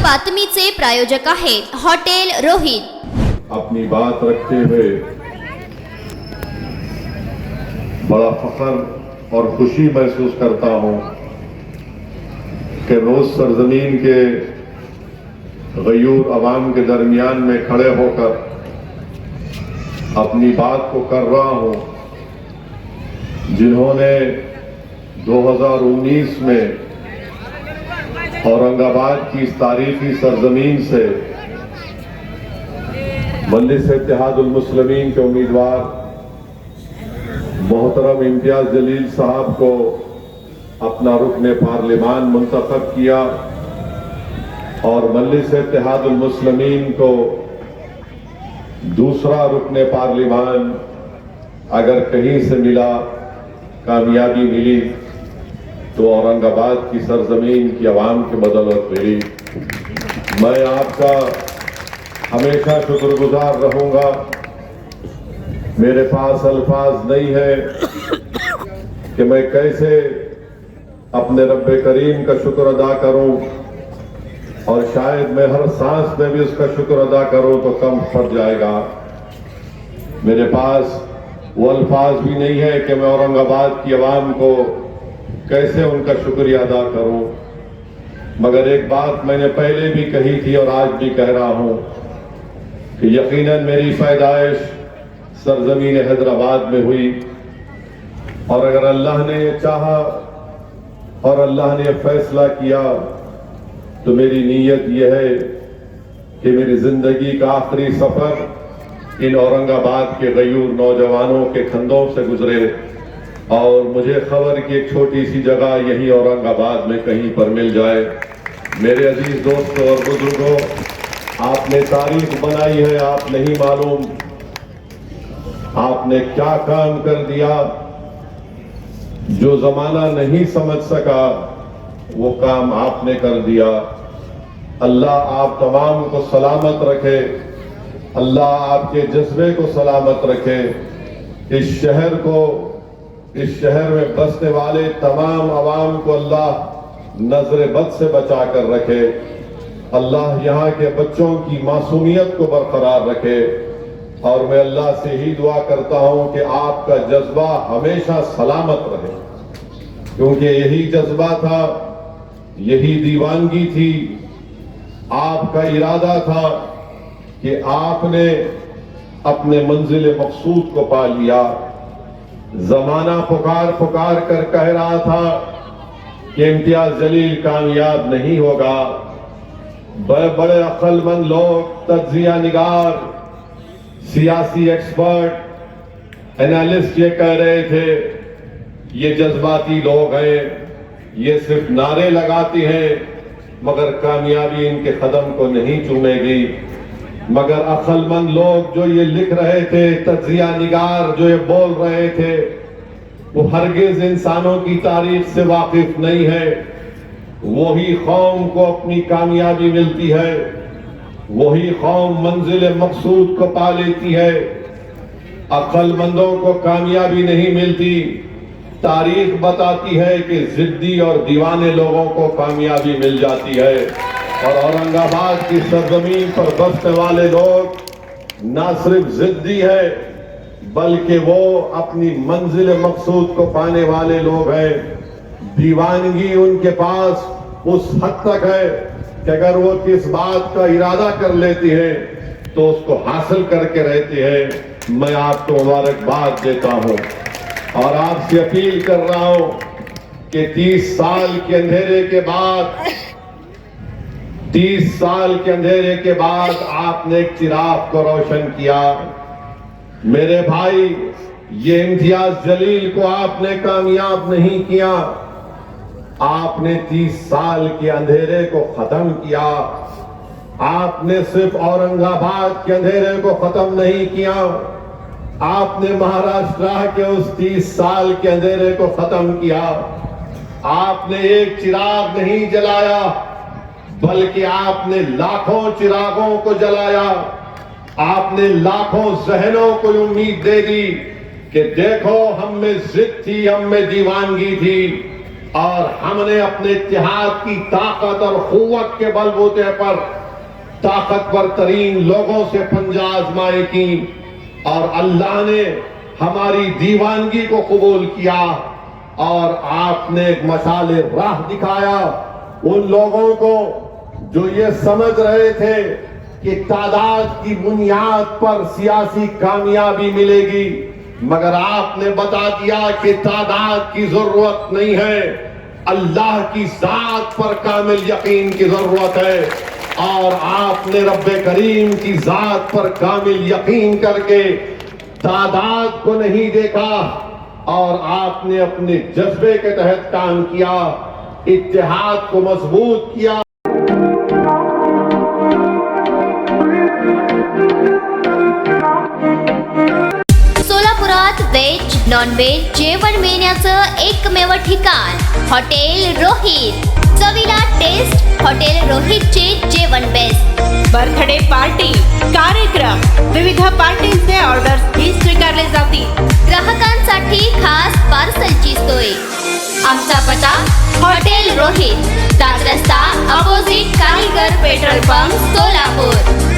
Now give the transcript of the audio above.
बातमीचे प्रायोजक आहेत हॉटेल रोहित। अपनी बात रखते हुए बड़ा फख्र और खुशी महसूस करता हूं कि रोज सरजमीन के गयूर अवाम के दरमियान में खड़े होकर अपनी बात को कर रहा हूं, जिन्होंने 2019 में औरंगाबाद की इस तारीखी सरजमीन से मजलिस इत्तेहादुल मुस्लिमीन के उम्मीदवार मोहतरम इम्तियाज जलील साहब को अपना रुकने पार्लिमान मुंतखब किया और मजलिस इत्तेहादुल मुस्लिमीन को दूसरा रुकने पार्लिमान अगर कहीं से मिला, कामयाबी मिली तो औरंगाबाद की सरजमीन की आवाम की बदौलत मिली। मैं आपका हमेशा शुक्रगुजार रहूंगा। मेरे पास अल्फाज नहीं है कि मैं कैसे अपने रब्बे करीम का शुक्र अदा करूं, और शायद मैं हर सांस में भी उसका शुक्र अदा करूं तो कम पड़ जाएगा। मेरे पास वो अल्फाज भी नहीं है कि मैं औरंगाबाद की आवाम को कैसे उनका शुक्रिया अदा करूं। मगर एक बात मैंने पहले भी कही थी और आज भी कह रहा हूं कि यकीनन मेरी पैदाइश सरजमीन हैदराबाद में हुई, और अगर अल्लाह ने ये चाहा और अल्लाह ने ये फैसला किया तो मेरी नीयत ये है कि मेरी जिंदगी का आखिरी सफर इन औरंगाबाद के गयूर नौजवानों के कंधों से गुजरे, और मुझे खबर की एक छोटी सी जगह यही औरंगाबाद में कहीं पर मिल जाए। मेरे अजीज दोस्तों और बुजुर्गों, आपने तारीख बनाई है, आप नहीं मालूम आपने क्या काम कर दिया। जो जमाना नहीं समझ सका वो काम आपने कर दिया। अल्लाह आप तमाम को सलामत रखे, अल्लाह आपके जज्बे को सलामत रखे। इस शहर में बसने वाले तमाम अवाम को अल्लाह नजर बद से बचा कर रखे। अल्लाह यहाँ के बच्चों की मासूमियत को बरकरार रखे, और मैं अल्लाह से ही दुआ करता हूँ कि आपका जज्बा हमेशा सलामत रहे, क्योंकि यही जज्बा था, यही दीवानगी थी, आपका इरादा था कि आपने अपने मंजिल मकसूद को पा लिया। जमाना पुकार पुकार कर कह रहा था कि इम्तियाज जलील कामयाब नहीं होगा। बड़े बड़े अक्लमंद लोग, तज्जिया निगार, सियासी एक्सपर्ट, एनालिस्ट ये कह रहे थे ये जज्बाती लोग हैं, ये सिर्फ नारे लगाते हैं मगर कामयाबी इनके कदम को नहीं चूमेगी। मगर अक्लमंद लोग जो ये लिख रहे थे, तज्जिया निगार जो ये बोल रहे थे, वो हरगिज इंसानों की तारीख से वाकिफ नहीं है। वही कौम को अपनी कामयाबी मिलती है, वही कौम मंजिल मकसूद को पा लेती है। अक्लमंदों को कामयाबी नहीं मिलती। तारीख बताती है कि जिद्दी और दीवाने लोगों को कामयाबी मिल जाती है, और औरंगाबाद की सरजमीन पर बसने वाले लोग ना सिर्फ जिद्दी है बल्कि वो अपनी मंजिल मकसूद को पाने वाले लोग हैं। दीवानगी उनके पास उस हद तक है कि अगर वो किस बात का इरादा कर लेती है तो उसको हासिल करके रहते हैं। मैं आपको मुबारकबाद देता हूं और आपसे अपील कर रहा हूं कि 30 साल के अंधेरे के बाद आपने एक चिराग को रोशन किया। मेरे भाई, ये इम्तियाज जलील को आपने कामयाब नहीं किया, आपने 30 साल के अंधेरे को खत्म किया। आपने सिर्फ औरंगाबाद के अंधेरे को खत्म नहीं किया, आपने महाराष्ट्र के उस 30 साल के अंधेरे को खत्म किया। आपने एक चिराग नहीं जलाया बल्कि आपने लाखों चिरागों को जलाया। आपने लाखों जहनों को उम्मीद दे दी कि देखो, हम में जिद थी, हम में दीवानगी थी, اور ہم نے اپنے اتحاد کی طاقت اور قوت کے بل بوتے پر طاقتور ترین لوگوں سے پنجہ آزمائیں کی اور اللہ نے ہماری دیوانگی کو قبول کیا اور آپ نے ایک مشعل راہ دکھایا ان لوگوں کو جو یہ سمجھ رہے تھے کہ تعداد کی بنیاد پر سیاسی کامیابی ملے گی، مگر آپ نے بتا دیا کہ تعداد کی ضرورت نہیں ہے، اللہ کی ذات پر کامل یقین کی ضرورت ہے، اور آپ نے رب کریم کی ذات پر کامل یقین کر کے تعداد کو نہیں دیکھا اور آپ نے اپنے جذبے کے تحت کام کیا، اتحاد کو مضبوط کیا۔ सोलापुरात व्हेज नॉन व्हेज जेवण मिळण्याचं एकमेव ठिकाण हॉटेल रोहित। चवीला टेस्ट हॉटेल रोहितचे जेवण बेस्ट। बर्थडे पार्टी, कार्यक्रम, विविध पार्टींचे ऑर्डर्स ही स्वीकारले जातील। ग्राहकांसाठी खास पार्सलची सोय। आमचा पत्ता हॉटेल रोहित, 7 रस्ता opposite Kaligar petrol pump, Solapur.